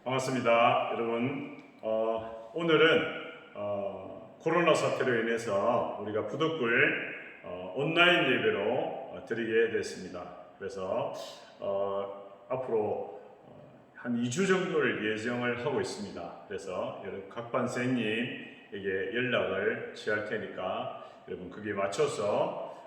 반갑습니다. 여러분, 오늘은 코로나 사태로 인해서 우리가 부덕굴 온라인 예배로 드리게 됐습니다. 그래서 앞으로 한 2주 정도를 예정을 하고 있습니다. 그래서 여러분 각 반생님에게 연락을 취할 테니까 여러분 거기에 맞춰서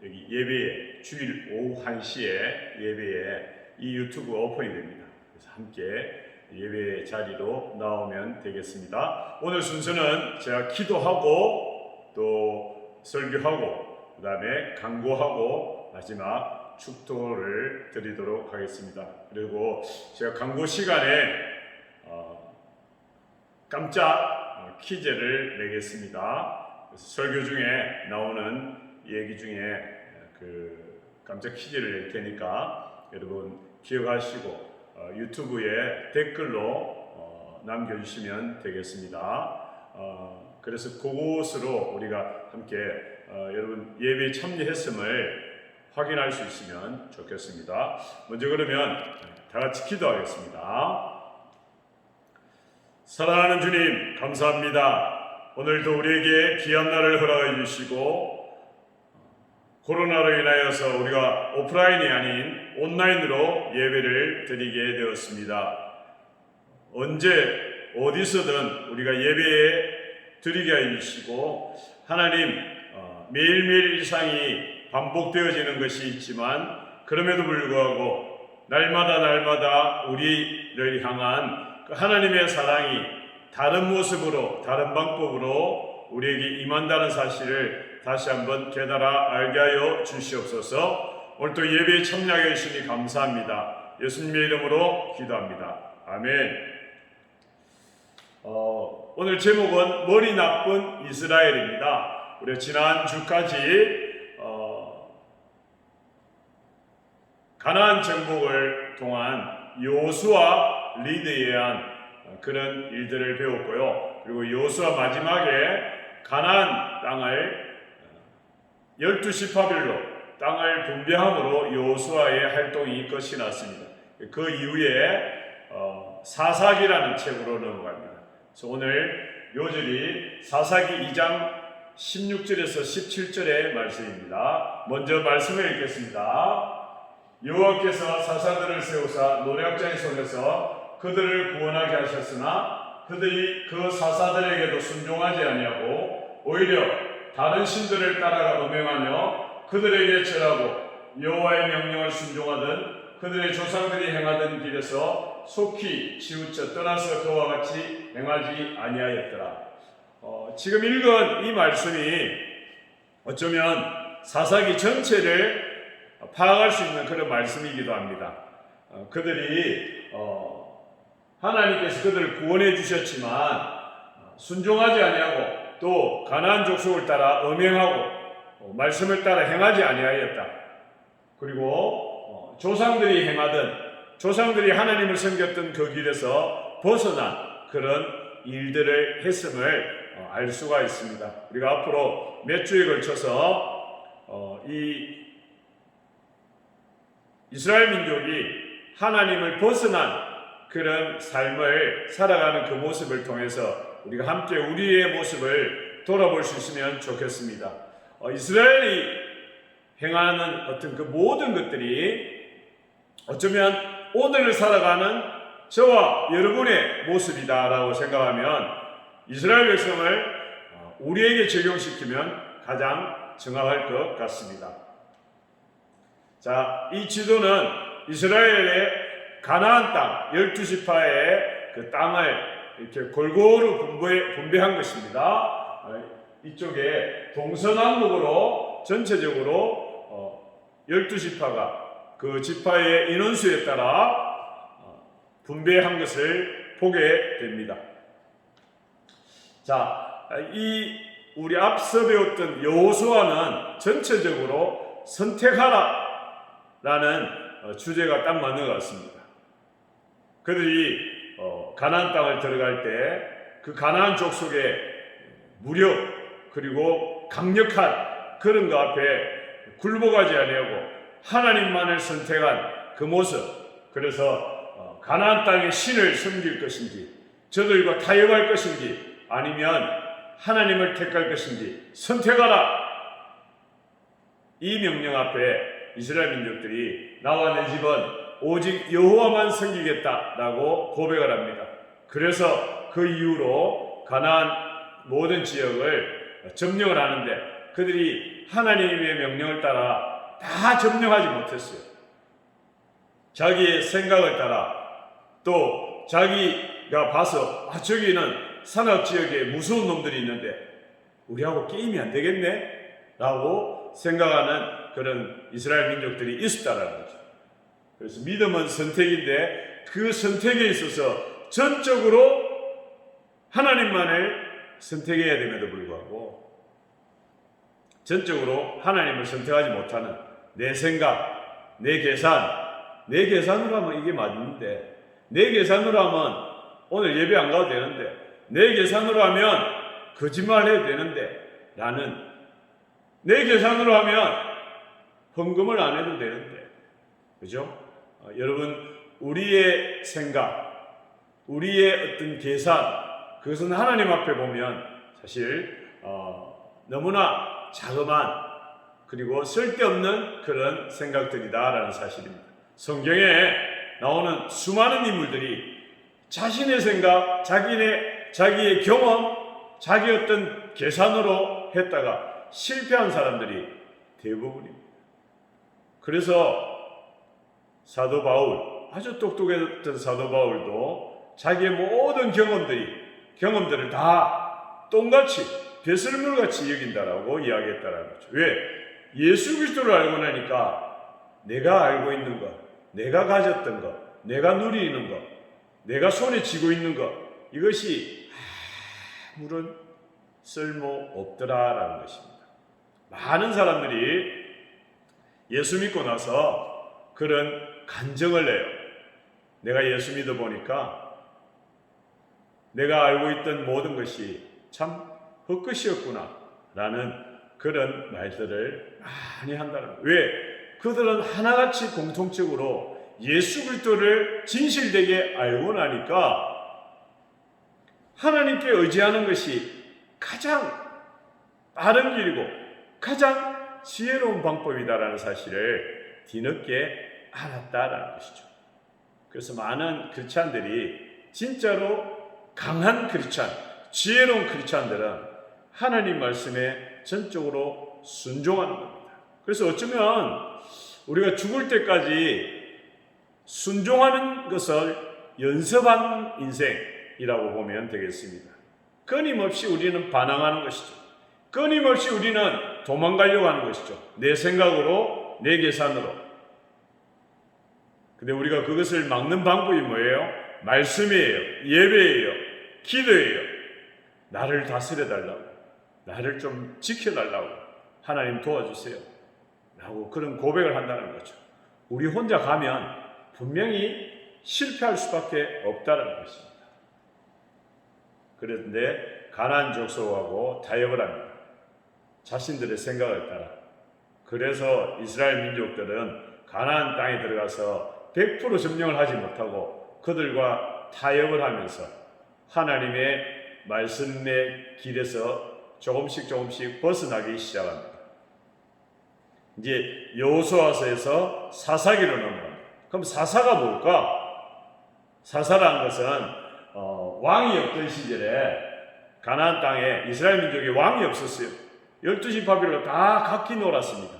여기 예배에 주일 오후 1시에 예배에 이 유튜브 오픈이 됩니다. 그래서 함께 예배 자리로 나오면 되겠습니다. 오늘 순서는 제가 기도하고 또 설교하고 그 다음에 강구하고 마지막 축도를 드리도록 하겠습니다. 그리고 제가 강구 시간에 깜짝 퀴즈를 내겠습니다. 그래서 설교 중에 나오는 얘기 중에 그 깜짝 퀴즈를 낼 테니까 여러분 기억하시고 유튜브에 댓글로 남겨주시면 되겠습니다. 그래서 그곳으로 우리가 함께 여러분 예배에 참여했음을 확인할 수 있으면 좋겠습니다. 먼저 그러면 다 같이 기도하겠습니다. 사랑하는 주님 감사합니다. 오늘도 우리에게 귀한 날을 허락해 주시고 코로나로 인하여서 우리가 오프라인이 아닌 온라인으로 예배를 드리게 되었습니다. 언제 어디서든 우리가 예배에 드리게 해주시고 하나님 매일매일 일상이 반복되어지는 것이 있지만 그럼에도 불구하고 날마다 우리를 향한 그 하나님의 사랑이 다른 모습으로 다른 방법으로 우리에게 임한다는 사실을 다시 한번 깨달아 알게 하여 주시옵소서. 오늘 또 예배에 참여하게 해주시니 감사합니다. 예수님의 이름으로 기도합니다. 아멘. 오늘 제목은 머리 나쁜 이스라엘입니다. 우리 지난주까지 가나안 정복을 통한 여호수아 리드에 의한 그런 일들을 배웠고요. 그리고 여호수아 마지막에 가나안 땅을 12지파별로 땅을 분배함으로 여호수아의 활동이 끝이 났습니다. 그 이후에 사사기라는 책으로 넘어갑니다. 그래서 오늘 요절이 사사기 2장 16절에서 17절의 말씀입니다. 먼저 말씀을 읽겠습니다. 여호와께서 사사들을 세우사 노략자의 손에서 그들을 구원하게 하셨으나 그들이 그 사사들에게도 순종하지 아니하고 오히려 다른 신들을 따라가 음행하며 그들에게 절하고 여호와의 명령을 순종하던 그들의 조상들이 행하던 길에서 속히 치우쳐 떠나서 그와 같이 행하지 아니하였더라. 지금 읽은 이 말씀이 어쩌면 사사기 전체를 파악할 수 있는 그런 말씀이기도 합니다. 그들이 하나님께서 그들을 구원해 주셨지만 순종하지 아니하고 또 가나안 족속을 따라 음행하고 말씀을 따라 행하지 아니하였다. 그리고 조상들이 하나님을 섬겼던 그 길에서 벗어난 그런 일들을 했음을 알 수가 있습니다. 우리가 앞으로 몇 주에 걸쳐서 이 이스라엘 민족이 하나님을 벗어난 그런 삶을 살아가는 그 모습을 통해서 우리가 함께 우리의 모습을 돌아볼 수 있으면 좋겠습니다. 이스라엘이 행하는 어떤 그 모든 것들이 어쩌면 오늘을 살아가는 저와 여러분의 모습이다라고 생각하면 이스라엘 백성을 우리에게 적용시키면 가장 정확할 것 같습니다. 자, 이 지도는 이스라엘의 가나안 땅 12지파의 그 땅을 이렇게 골고루 분배한 것입니다. 이쪽에 동서남북으로 전체적으로 12지파가 그 지파의 인원수에 따라 분배한 것을 보게 됩니다. 자, 우리 앞서 배웠던 여호수아는 전체적으로 선택하라라는 주제가 딱 맞는 것 같습니다. 그들이 가나안 땅을 들어갈 때 그 가나안 족속의 무력 그리고 강력한 그런 것 앞에 굴복하지 아니하고 하나님만을 선택한 그 모습, 그래서 가나안 땅의 신을 섬길 것인지, 저들과 타협할 것인지, 아니면 하나님을 택할 것인지 선택하라. 이 명령 앞에 이스라엘 민족들이 나와 내 집은 오직 여호와만 섬기겠다라고 고백을 합니다. 그래서 그 이후로 가나안 모든 지역을 점령을 하는데 그들이 하나님의 명령을 따라 다 점령하지 못했어요. 자기의 생각을 따라, 또 자기가 봐서 저기는 산악지역에 무서운 놈들이 있는데 우리하고 게임이 안 되겠네? 라고 생각하는 그런 이스라엘 민족들이 있었다는 거죠. 그래서 믿음은 선택인데 그 선택에 있어서 전적으로 하나님만을 선택해야 됨에도 불구하고 전적으로 하나님을 선택하지 못하는 내 생각, 내 계산으로 하면 이게 맞는데, 내 계산으로 하면 오늘 예배 안 가도 되는데, 내 계산으로 하면 거짓말 해도 되는데, 나는 내 계산으로 하면 헌금을 안 해도 되는데, 그죠? 여러분, 우리의 생각, 우리의 어떤 계산, 그것은 하나님 앞에 보면 사실 너무나 자그마한, 그리고 쓸데없는 그런 생각들이다라는 사실입니다. 성경에 나오는 수많은 인물들이 자신의 생각, 자기의 경험, 자기 어떤 계산으로 했다가 실패한 사람들이 대부분입니다. 그래서 사도 바울, 아주 똑똑했던 사도 바울도 자기의 모든 경험들을 다 똥같이 배설물같이 여긴다라고 이야기했다라는 거죠. 왜? 예수 그리스도를 알고 나니까 내가 알고 있는 것, 내가 가졌던 것, 내가 누리는 것, 내가 손에 쥐고 있는 것, 이것이 아무런 쓸모 없더라라는 것입니다. 많은 사람들이 예수 믿고 나서 그런 간증을 해요. 내가 예수 믿어 보니까 내가 알고 있던 모든 것이 참 헛것이었구나 라는 그런 말들을 많이 한다는 거예요. 왜? 그들은 하나같이 공통적으로 예수 그리스도를 진실되게 알고 나니까 하나님께 의지하는 것이 가장 빠른 길이고 가장 지혜로운 방법이다라는 사실을 뒤늦게 알았다라는 것이죠. 그래서 많은 크리스찬들이 진짜로 강한 크리스찬, 지혜로운 크리스찬들은 하나님 말씀에 전적으로 순종하는 겁니다. 그래서 어쩌면 우리가 죽을 때까지 순종하는 것을 연습한 인생이라고 보면 되겠습니다. 끊임없이 우리는 반항하는 것이죠. 끊임없이 우리는 도망가려고 하는 것이죠. 내 생각으로, 내 계산으로. 근데 우리가 그것을 막는 방법이 뭐예요? 말씀이에요. 예배예요. 기도예요. 나를 다스려달라고, 나를 좀 지켜달라고, 하나님 도와주세요 라고 그런 고백을 한다는 거죠. 우리 혼자 가면 분명히 실패할 수밖에 없다는 것입니다. 그런데 가나안 족속하고 타협을 합니다. 자신들의 생각을 따라. 그래서 이스라엘 민족들은 가나안 땅에 들어가서 100% 점령을 하지 못하고 그들과 타협을 하면서 하나님의 말씀의 길에서 조금씩 벗어나기 시작합니다. 이제 여호수아서에서 사사기로 넘어갑니다. 그럼 사사가 뭘까? 사사라는 것은 왕이 없던 시절에 가나안 땅에 이스라엘 민족에 왕이 없었어요. 12지파별로 다 각기 놀았습니다.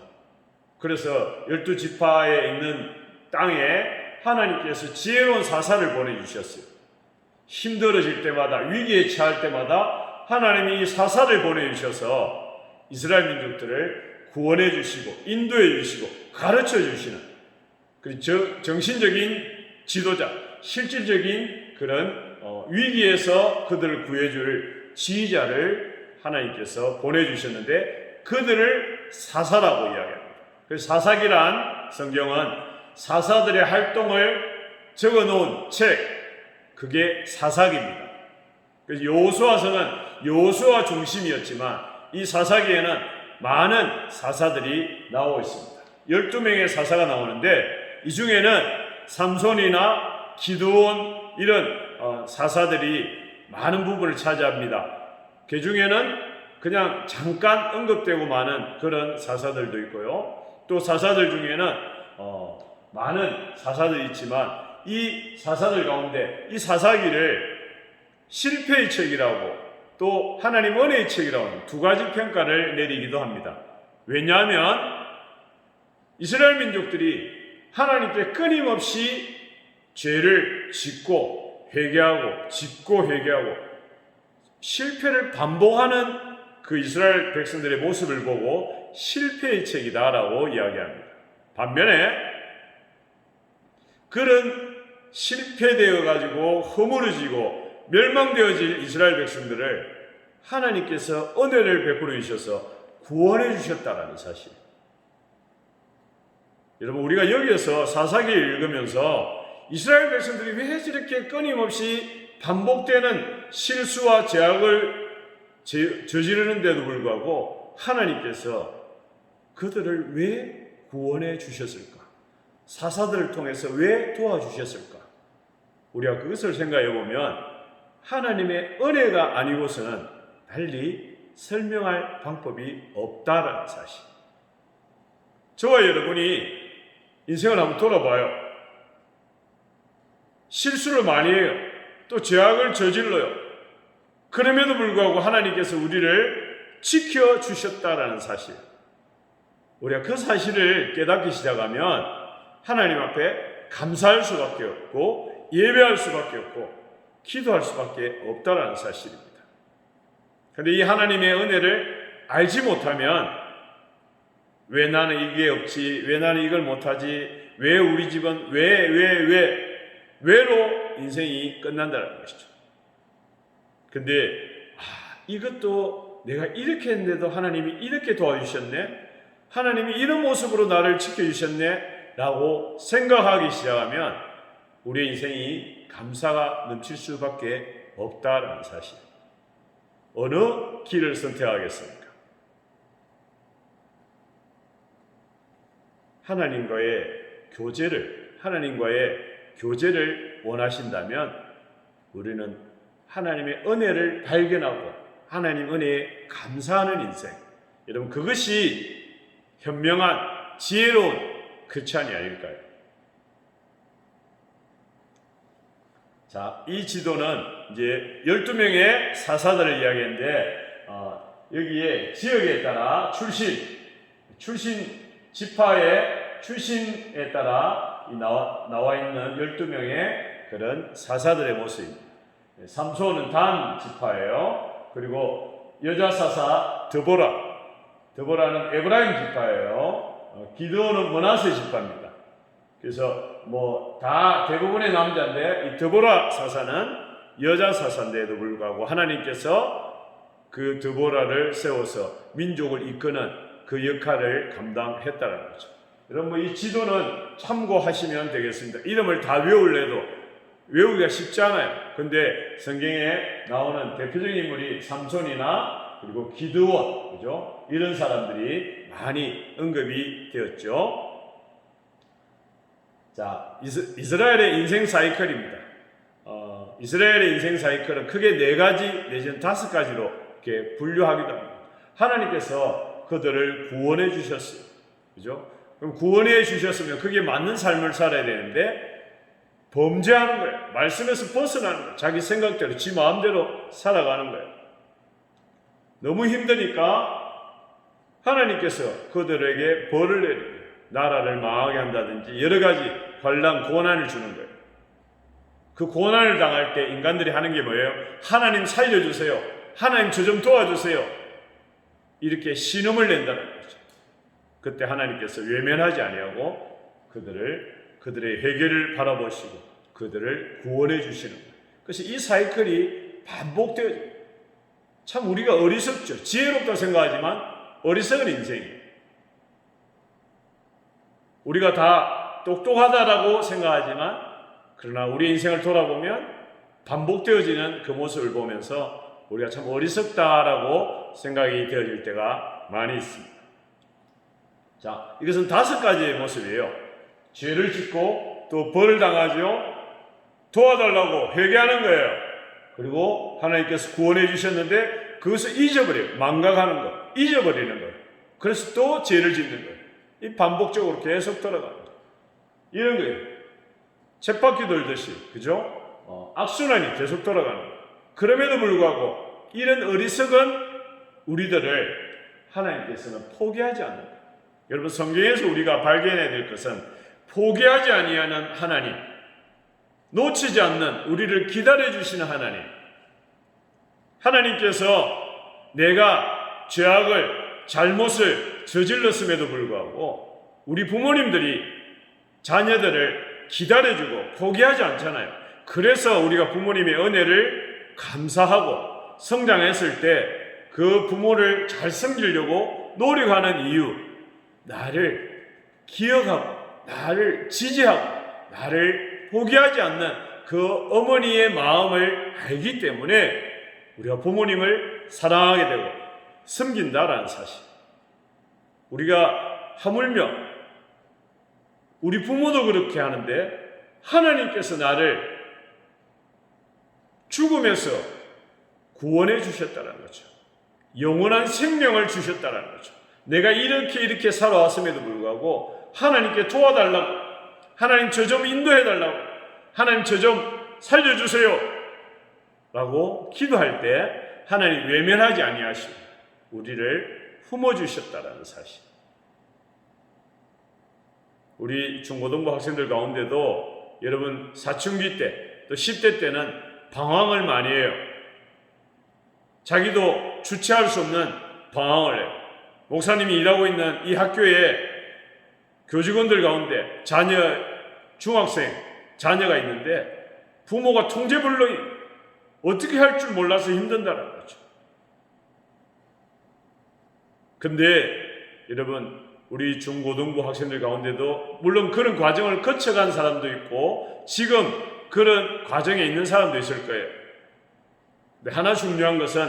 그래서 12지파에 있는 땅에 하나님께서 지혜로운 사사를 보내주셨어요. 힘들어질 때마다, 위기에 처할 때마다 하나님이 이 사사를 보내주셔서 이스라엘 민족들을 구원해 주시고 인도해 주시고 가르쳐 주시는 정신적인 지도자, 실질적인 그런 위기에서 그들을 구해줄 지휘자를 하나님께서 보내주셨는데 그들을 사사라고 이야기합니다. 그래서 사사기란 성경은 사사들의 활동을 적어놓은 책, 그게 사사기입니다. 그래서 여호수아서는 여호수아 중심이었지만 이 사사기에는 많은 사사들이 나오고 있습니다. 12명의 사사가 나오는데 이 중에는 삼손이나 기드온 이런 사사들이 많은 부분을 차지합니다. 그 중에는 그냥 잠깐 언급되고 많은 그런 사사들도 있고요. 또 사사들 중에는 많은 사사들이 있지만 이 사사들 가운데 이 사사기를 실패의 책이라고 또 하나님 은혜의 책이라고 하는 두 가지 평가를 내리기도 합니다. 왜냐하면 이스라엘 민족들이 하나님께 끊임없이 죄를 짓고 회개하고 짓고 회개하고 실패를 반복하는 그 이스라엘 백성들의 모습을 보고 실패의 책이다라고 이야기합니다. 반면에 그런 실패되어 가지고 허물어지고 멸망되어질 이스라엘 백성들을 하나님께서 은혜를 베풀어 주셔서 구원해 주셨다라는 사실. 여러분, 우리가 여기에서 사사기를 읽으면서 이스라엘 백성들이 왜 저렇게 끊임없이 반복되는 실수와 죄악을 저지르는데도 불구하고 하나님께서 그들을 왜 구원해 주셨을까? 사사들을 통해서 왜 도와주셨을까? 우리가 그것을 생각해 보면 하나님의 은혜가 아니고서는 달리 설명할 방법이 없다라는 사실. 저와 여러분이 인생을 한번 돌아봐요. 실수를 많이 해요. 또 죄악을 저질러요. 그럼에도 불구하고 하나님께서 우리를 지켜주셨다라는 사실. 우리가 그 사실을 깨닫기 시작하면 하나님 앞에 감사할 수밖에 없고 예배할 수밖에 없고 기도할 수밖에 없다라는 사실입니다. 그런데 이 하나님의 은혜를 알지 못하면 왜 나는 이게 없지? 왜 나는 이걸 못하지? 왜 우리 집은 왜로 인생이 끝난다는 것이죠. 근데 이것도 내가 이렇게 했는데도 하나님이 이렇게 도와주셨네? 하나님이 이런 모습으로 나를 지켜주셨네? 라고 생각하기 시작하면 우리의 인생이 감사가 넘칠 수밖에 없다라는 사실. 어느 길을 선택하겠습니까? 하나님과의 교제를 원하신다면 우리는 하나님의 은혜를 발견하고 하나님 은혜에 감사하는 인생. 여러분, 그것이 현명한 지혜로운 크리스찬이 아닐까요? 자, 이 지도는 이제 12명의 사사들을 이야기했는데 여기에 지역에 따라 출신에 따라 나와 있는 12명의 그런 사사들의 모습입니다. 삼손은 단 지파예요. 그리고 여자 사사 드보라는 에브라임 지파예요. 기드온은 므낫세 지파입니다. 그래서 다 대부분의 남자인데 이 드보라 사사는 여자 사사인데도 불구하고 하나님께서 그 드보라를 세워서 민족을 이끄는 그 역할을 감당했다는 거죠. 여러분, 이 지도는 참고하시면 되겠습니다. 이름을 다 외울래도 외우기가 쉽지 않아요. 근데 성경에 나오는 대표적인 인물이 삼손이나 그리고 기드온, 그죠? 이런 사람들이 많이 언급이 되었죠. 자, 이스라엘의 인생 사이클입니다. 이스라엘의 인생 사이클은 크게 4가지 내지는 5가지로 이렇게 분류하기도 합니다. 하나님께서 그들을 구원해 주셨어요. 그죠? 그럼 구원해 주셨으면 그게 맞는 삶을 살아야 되는데 범죄하는 거예요. 말씀에서 벗어나는 거예요. 자기 생각대로, 지 마음대로 살아가는 거예요. 너무 힘드니까 하나님께서 그들에게 벌을 내리고 나라를 망하게 한다든지 여러 가지 환난, 고난을 주는 거예요. 그 고난을 당할 때 인간들이 하는 게 뭐예요? 하나님 살려주세요. 하나님 저 좀 도와주세요. 이렇게 신음을 낸다는 거죠. 그때 하나님께서 외면하지 아니하고 그들의 해결을 바라보시고 그들을 구원해 주시는 거예요. 그래서 이 사이클이 반복되어져요. 참 우리가 어리석죠. 지혜롭다 생각하지만 어리석은 인생이에요. 우리가 다 똑똑하다라고 생각하지만 그러나 우리 인생을 돌아보면 반복되어지는 그 모습을 보면서 우리가 참 어리석다라고 생각이 되어질 때가 많이 있습니다. 자, 이것은 5가지의 모습이에요. 죄를 짓고 또 벌을 당하죠. 도와달라고 회개하는 거예요. 그리고 하나님께서 구원해 주셨는데 그것을 잊어버려요. 망각하는 거, 잊어버리는 거예요. 그래서 또 죄를 짓는 거예요. 이 반복적으로 계속 돌아가는 거예요. 이런 거예요. 쳇바퀴 돌듯이, 그죠? 악순환이 계속 돌아가는 거예요. 그럼에도 불구하고 이런 어리석은 우리들을 하나님께서는 포기하지 않는 거예요. 여러분, 성경에서 우리가 발견해야 될 것은 포기하지 아니하는 하나님, 놓치지 않는 우리를 기다려주시는 하나님, 하나님께서 내가 죄악을 잘못을 저질렀음에도 불구하고 우리 부모님들이 자녀들을 기다려주고 포기하지 않잖아요. 그래서 우리가 부모님의 은혜를 감사하고 성장했을 때 그 부모를 잘 섬기려고 노력하는 이유, 나를 기억하고 나를 지지하고 나를 포기하지 않는 그 어머니의 마음을 알기 때문에 우리가 부모님을 사랑하게 되고 섬긴다라는 사실. 우리가 하물며 우리 부모도 그렇게 하는데 하나님께서 나를 죽음에서 구원해 주셨다는 거죠. 영원한 생명을 주셨다는 거죠. 내가 이렇게 살아왔음에도 불구하고 하나님께 도와달라고, 하나님 저 좀 인도해달라고, 하나님 저 좀 살려주세요 라고 기도할 때 하나님 외면하지 아니하시고 우리를 품어주셨다는 사실. 우리 중고등부 학생들 가운데도 여러분 사춘기 때 또 10대 때는 방황을 많이 해요. 자기도 주체할 수 없는 방황을 해요. 목사님이 일하고 있는 이 학교에 교직원들 가운데 중학생 자녀가 있는데 부모가 통제불능이 어떻게 할 줄 몰라서 힘든다는 거죠. 근데 여러분, 우리 중고등부 학생들 가운데도 물론 그런 과정을 거쳐간 사람도 있고 지금 그런 과정에 있는 사람도 있을 거예요. 근데 하나 중요한 것은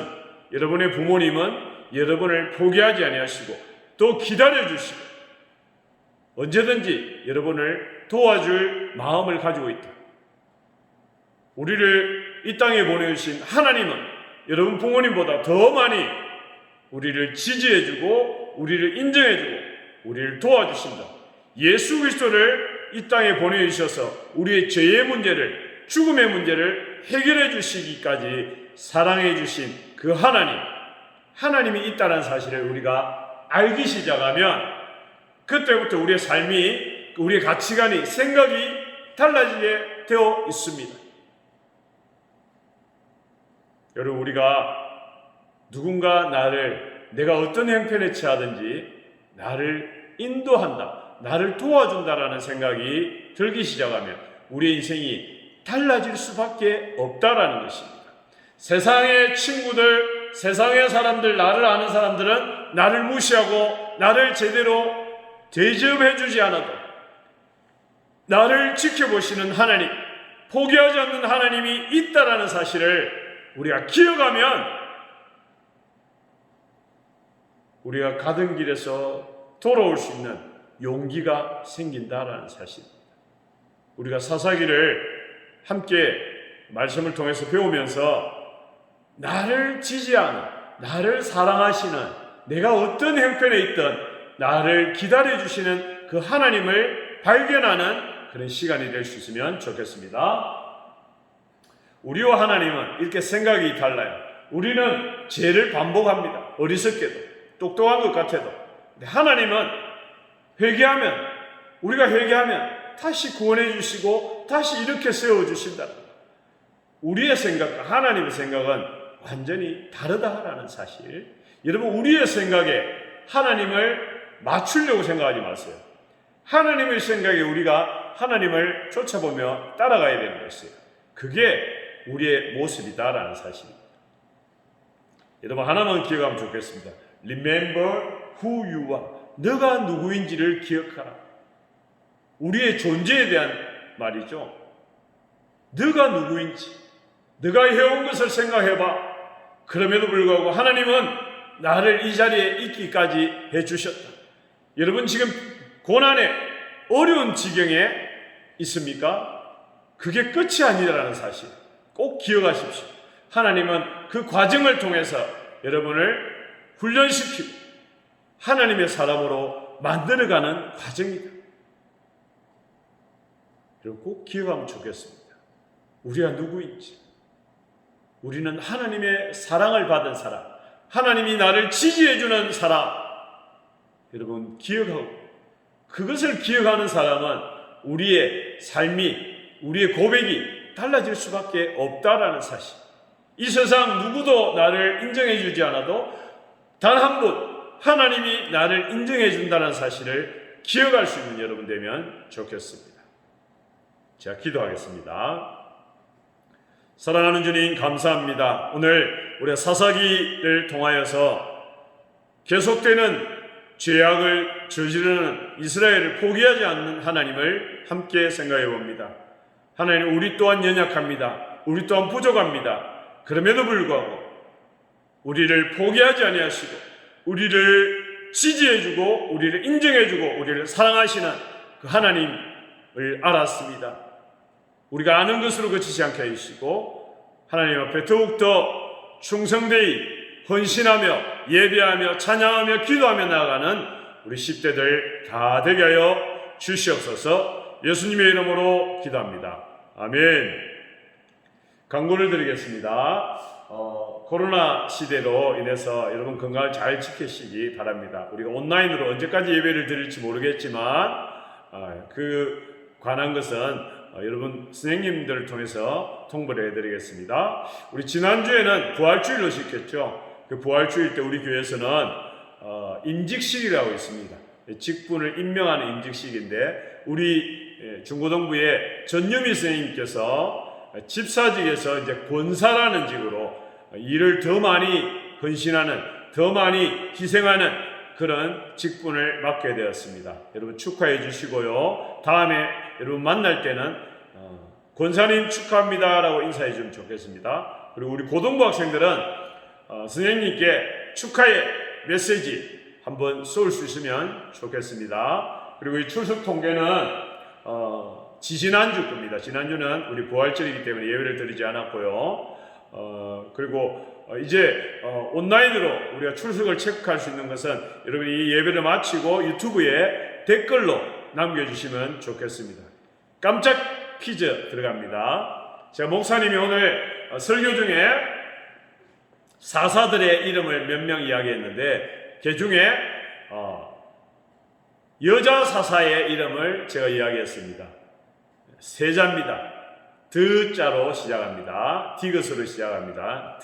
여러분의 부모님은 여러분을 포기하지 아니하시고 또 기다려주시고 언제든지 여러분을 도와줄 마음을 가지고 있다. 우리를 이 땅에 보내주신 하나님은 여러분 부모님보다 더 많이 우리를 지지해주고 우리를 인정해주고 우리를 도와주신다. 예수 그리스도를 이 땅에 보내주셔서 우리의 죄의 문제를, 죽음의 문제를 해결해 주시기까지 사랑해 주신 그 하나님이 있다는 사실을 우리가 알기 시작하면 그때부터 우리의 삶이, 우리의 가치관이, 생각이 달라지게 되어 있습니다. 여러분, 우리가 누군가 내가 어떤 형편에 처하든지 나를 인도한다, 나를 도와준다라는 생각이 들기 시작하면 우리의 인생이 달라질 수밖에 없다라는 것입니다. 세상의 친구들, 세상의 사람들, 나를 아는 사람들은 나를 무시하고 나를 제대로 대접해주지 않아도 나를 지켜보시는 하나님, 포기하지 않는 하나님이 있다라는 사실을 우리가 기억하면 우리가 가던 길에서 돌아올 수 있는 용기가 생긴다라는 사실입니다. 우리가 사사기를 함께 말씀을 통해서 배우면서 나를 지지하는, 나를 사랑하시는, 내가 어떤 형편에 있든 나를 기다려주시는 그 하나님을 발견하는 그런 시간이 될 수 있으면 좋겠습니다. 우리와 하나님은 이렇게 생각이 달라요. 우리는 죄를 반복합니다. 어리석게도, 똑똑한 것 같아도. 근데 하나님은 우리가 회개하면 다시 구원해 주시고 다시 이렇게 세워주신다. 우리의 생각과 하나님의 생각은 완전히 다르다라는 사실. 여러분, 우리의 생각에 하나님을 맞추려고 생각하지 마세요. 하나님의 생각에 우리가 하나님을 쫓아보며 따라가야 되는 것이에요. 그게 우리의 모습이다라는 사실입니다. 여러분, 하나만 기억하면 좋겠습니다. Remember who you are. 너가 누구인지를 기억하라. 우리의 존재에 대한 말이죠. 너가 누구인지, 너가 해온 것을 생각해봐. 그럼에도 불구하고 하나님은 나를 이 자리에 있기까지 해주셨다. 여러분, 지금 고난에 어려운 지경에 있습니까? 그게 끝이 아니라는 사실 꼭 기억하십시오. 하나님은 그 과정을 통해서 여러분을 훈련시키고 하나님의 사람으로 만들어가는 과정이다. 그리고 꼭 기억하면 좋겠습니다. 우리가 누구인지. 우리는 하나님의 사랑을 받은 사람, 하나님이 나를 지지해주는 사람. 여러분 기억하고, 그것을 기억하는 사람은 우리의 삶이, 우리의 고백이 달라질 수밖에 없다라는 사실. 이 세상 누구도 나를 인정해 주지 않아도 단 한 분 하나님이 나를 인정해 준다는 사실을 기억할 수 있는 여러분 되면 좋겠습니다. 자, 기도하겠습니다. 사랑하는 주님 감사합니다. 오늘 우리 사사기를 통하여서 계속되는 죄악을 저지르는 이스라엘을 포기하지 않는 하나님을 함께 생각해 봅니다. 하나님, 우리 또한 연약합니다. 우리 또한 부족합니다. 그럼에도 불구하고 우리를 포기하지 아니하시고 우리를 지지해주고 우리를 인정해주고 우리를 사랑하시는 그 하나님을 알았습니다. 우리가 아는 것으로 그치지 않게 해주시고 하나님 앞에 더욱더 충성되이 헌신하며 예배하며 찬양하며 기도하며 나아가는 우리 10대들 다 되게 하여 주시옵소서. 예수님의 이름으로 기도합니다. 아멘. 광고를 드리겠습니다. 코로나 시대로 인해서 여러분 건강을 잘 지키시기 바랍니다. 우리가 온라인으로 언제까지 예배를 드릴지 모르겠지만 그 관한 것은 여러분 선생님들을 통해서 통보를 해드리겠습니다. 우리 지난주에는 부활주일로 시켰죠. 그 부활주일 때 우리 교회에서는 임직식이라고 있습니다. 직분을 임명하는 임직식인데 우리 중고등부의 전유미 선생님께서 집사직에서 이제 권사라는 직으로 일을 더 많이 헌신하는, 더 많이 희생하는 그런 직분을 맡게 되었습니다. 여러분 축하해 주시고요. 다음에 여러분 만날 때는 권사님 축하합니다 라고 인사해 주면 좋겠습니다. 그리고 우리 고등부 학생들은 선생님께 축하의 메시지 한번 쏠 수 있으면 좋겠습니다. 그리고 이 출석 통계는 지난주 겁니다. 지난주는 우리 부활절이기 때문에 예배를 드리지 않았고요. 그리고 이제 온라인으로 우리가 출석을 체크할 수 있는 것은 여러분이 이 예배를 마치고 유튜브에 댓글로 남겨주시면 좋겠습니다. 깜짝 퀴즈 들어갑니다. 제가 목사님이 오늘 설교 중에 사사들의 이름을 몇 명 이야기했는데 그 중에 여자 사사의 이름을 제가 이야기했습니다. 세자입니다. 드자로 시작합니다. 디귿으로 시작합니다.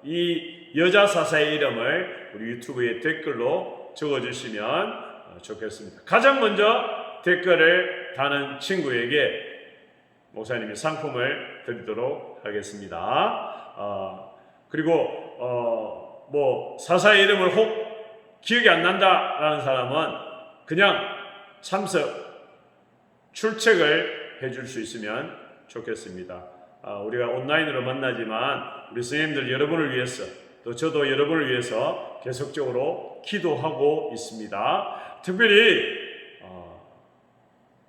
이 여자 사사의 이름을 우리 유튜브에 댓글로 적어주시면 좋겠습니다. 가장 먼저 댓글을 다는 친구에게 목사님이 상품을 드리도록 하겠습니다. 그리고 뭐 사사의 이름을 혹 기억이 안 난다라는 사람은 그냥 참석 출첵을 해줄 수 있으면 좋겠습니다. 우리가 온라인으로 만나지만 우리 선생님들 여러분을 위해서 또 저도 여러분을 위해서 계속적으로 기도하고 있습니다. 특별히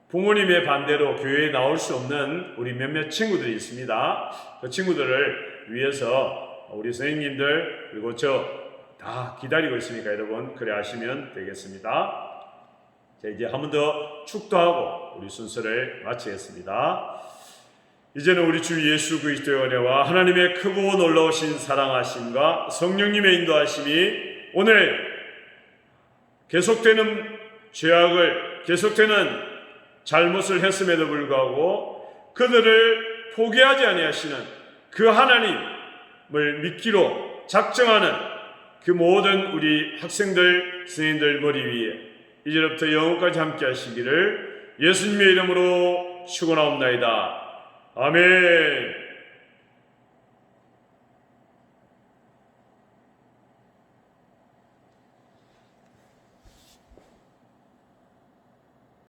부모님의 반대로 교회에 나올 수 없는 우리 몇몇 친구들이 있습니다. 그 친구들을 위해서 우리 선생님들 그리고 저 다 기다리고 있으니까 여러분 그래 하시면 되겠습니다. 자, 이제 한 번 더 축도하고 우리 순서를 마치겠습니다. 이제는 우리 주 예수 그리스도의 은혜와 하나님의 크고 놀라우신 사랑하심과 성령님의 인도하심이 오늘 계속되는 죄악을 계속되는 잘못을 했음에도 불구하고 그들을 포기하지 아니하시는 그 하나님을 믿기로 작정하는 그 모든 우리 학생들, 선생님들 머리 위에 이제부터 영원까지 함께 하시기를 예수님의 이름으로 축원하옵나이다. 아멘.